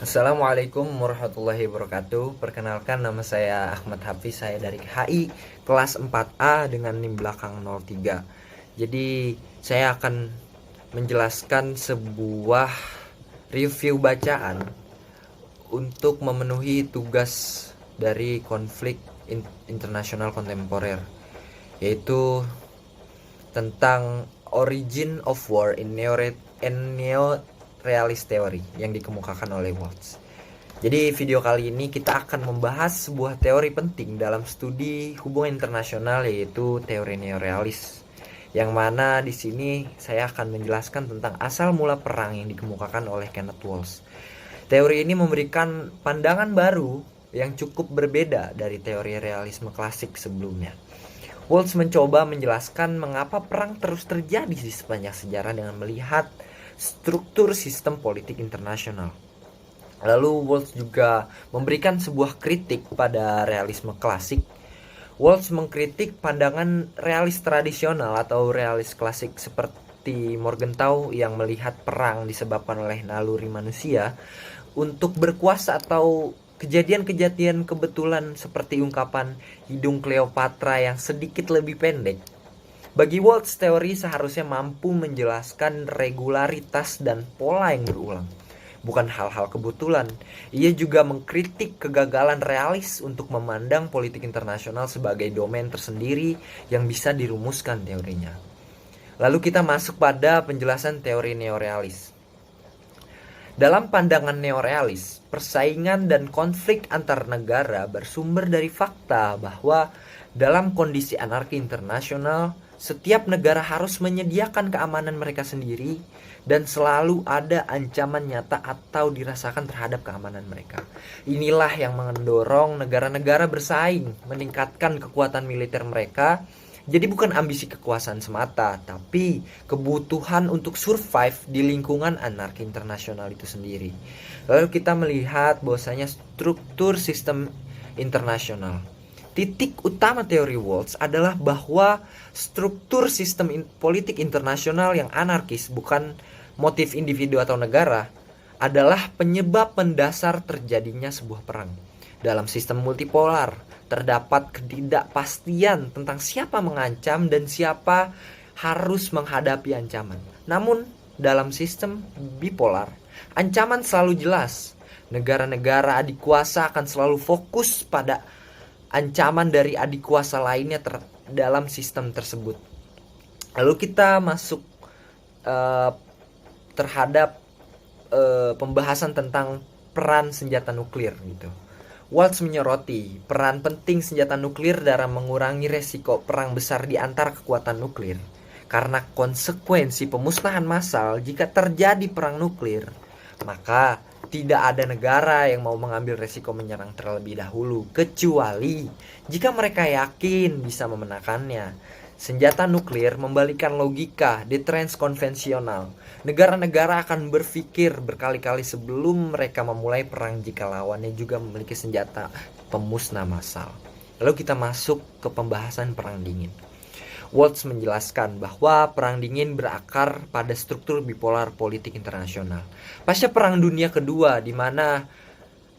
Assalamualaikum warahmatullahi wabarakatuh. Perkenalkan, nama saya Ahmad Hafiz, saya dari HI kelas 4A dengan NIM belakang 03. Jadi saya akan menjelaskan sebuah review bacaan untuk memenuhi tugas dari konflik internasional kontemporer, yaitu tentang Origin of War in Neo-Realist Theory yang dikemukakan oleh Waltz. Jadi video kali ini kita akan membahas sebuah teori penting dalam studi hubungan internasional, yaitu teori neorealis. Yang mana di sini saya akan menjelaskan tentang asal mula perang yang dikemukakan oleh Kenneth Waltz. Teori ini memberikan pandangan baru yang cukup berbeda dari teori realisme klasik sebelumnya. Waltz mencoba menjelaskan mengapa perang terus terjadi di sepanjang sejarah dengan melihat struktur sistem politik internasional. Lalu Waltz juga memberikan sebuah kritik pada realisme klasik. Waltz mengkritik pandangan realis tradisional atau realis klasik seperti Morgenthau yang melihat perang disebabkan oleh naluri manusia untuk berkuasa atau kejadian-kejadian kebetulan seperti ungkapan hidung Cleopatra yang sedikit lebih pendek. Bagi Waltz, teori seharusnya mampu menjelaskan regularitas dan pola yang berulang, bukan hal-hal kebetulan. Ia juga mengkritik kegagalan realis untuk memandang politik internasional sebagai domain tersendiri yang bisa dirumuskan teorinya. Lalu kita masuk pada penjelasan teori neorealis. Dalam pandangan neorealis, persaingan dan konflik antar negara bersumber dari fakta bahwa dalam kondisi anarki internasional, setiap negara harus menyediakan keamanan mereka sendiri dan selalu ada ancaman nyata atau dirasakan terhadap keamanan mereka. Inilah yang mendorong negara-negara bersaing, meningkatkan kekuatan militer mereka. Jadi bukan ambisi kekuasaan semata, tapi kebutuhan untuk survive di lingkungan anarki internasional itu sendiri. Lalu kita melihat bahwasanya struktur sistem internasional. Titik utama teori Waltz adalah bahwa struktur sistem politik internasional yang anarkis, bukan motif individu atau negara, adalah penyebab mendasar terjadinya sebuah perang. Dalam sistem multipolar, terdapat ketidakpastian tentang siapa mengancam dan siapa harus menghadapi ancaman. Namun, dalam sistem bipolar, ancaman selalu jelas. Negara-negara adik kuasa akan selalu fokus pada ancaman dari adik kuasa lainnya dalam sistem tersebut. Lalu kita masuk terhadap pembahasan tentang peran senjata nuklir gitu. Waltz menyoroti peran penting senjata nuklir dalam mengurangi resiko perang besar di antara kekuatan nuklir. Karena konsekuensi pemusnahan massal jika terjadi perang nuklir, maka tidak ada negara yang mau mengambil resiko menyerang terlebih dahulu, kecuali jika mereka yakin bisa memenangkannya. Senjata nuklir membalikan logika deterrence konvensional. Negara-negara akan berpikir berkali-kali sebelum mereka memulai perang jika lawannya juga memiliki senjata pemusnah massal. Lalu kita masuk ke pembahasan perang dingin. Waltz menjelaskan bahwa perang dingin berakar pada struktur bipolar politik internasional. Pasca Perang Dunia Kedua, di mana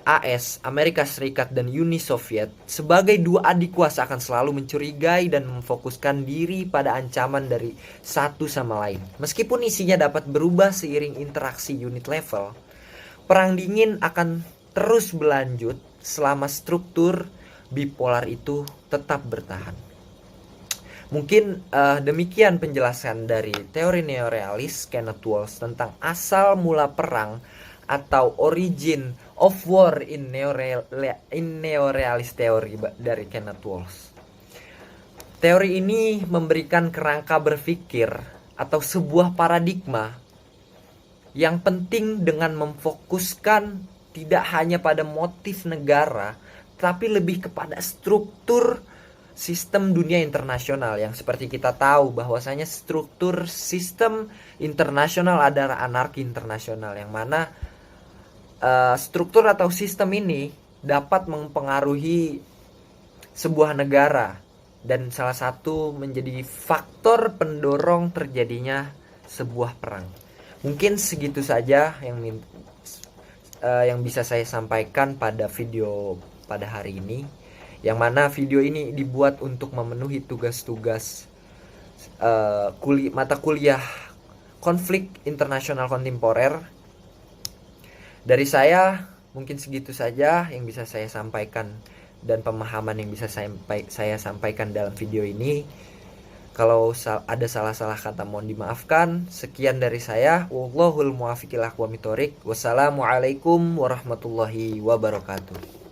AS, Amerika Serikat, dan Uni Soviet sebagai dua adik kuasa akan selalu mencurigai dan memfokuskan diri pada ancaman dari satu sama lain. Meskipun isinya dapat berubah seiring interaksi unit level, perang dingin akan terus berlanjut selama struktur bipolar itu tetap bertahan. Mungkin demikian penjelasan dari teori neorealis Kenneth Waltz tentang asal mula perang atau origin of war in neorealist theory dari Kenneth Waltz. Teori ini memberikan kerangka berpikir atau sebuah paradigma yang penting dengan memfokuskan tidak hanya pada motif negara, tapi lebih kepada struktur sistem dunia internasional yang seperti kita tahu bahwasanya struktur sistem internasional adalah anarki internasional, yang mana struktur atau sistem ini dapat mempengaruhi sebuah negara dan salah satu menjadi faktor pendorong terjadinya sebuah perang. Mungkin segitu saja yang yang bisa saya sampaikan pada video pada hari ini, yang mana video ini dibuat untuk memenuhi tugas-tugas mata kuliah konflik internasional kontemporer. Dari saya mungkin segitu saja yang bisa saya sampaikan dan pemahaman yang bisa saya sampaikan dalam video ini. Kalau ada salah-salah kata mohon dimaafkan. Sekian dari saya. Wallahul muwaffiq ila aqwamit thoriq. Wassalamualaikum warahmatullahi wabarakatuh.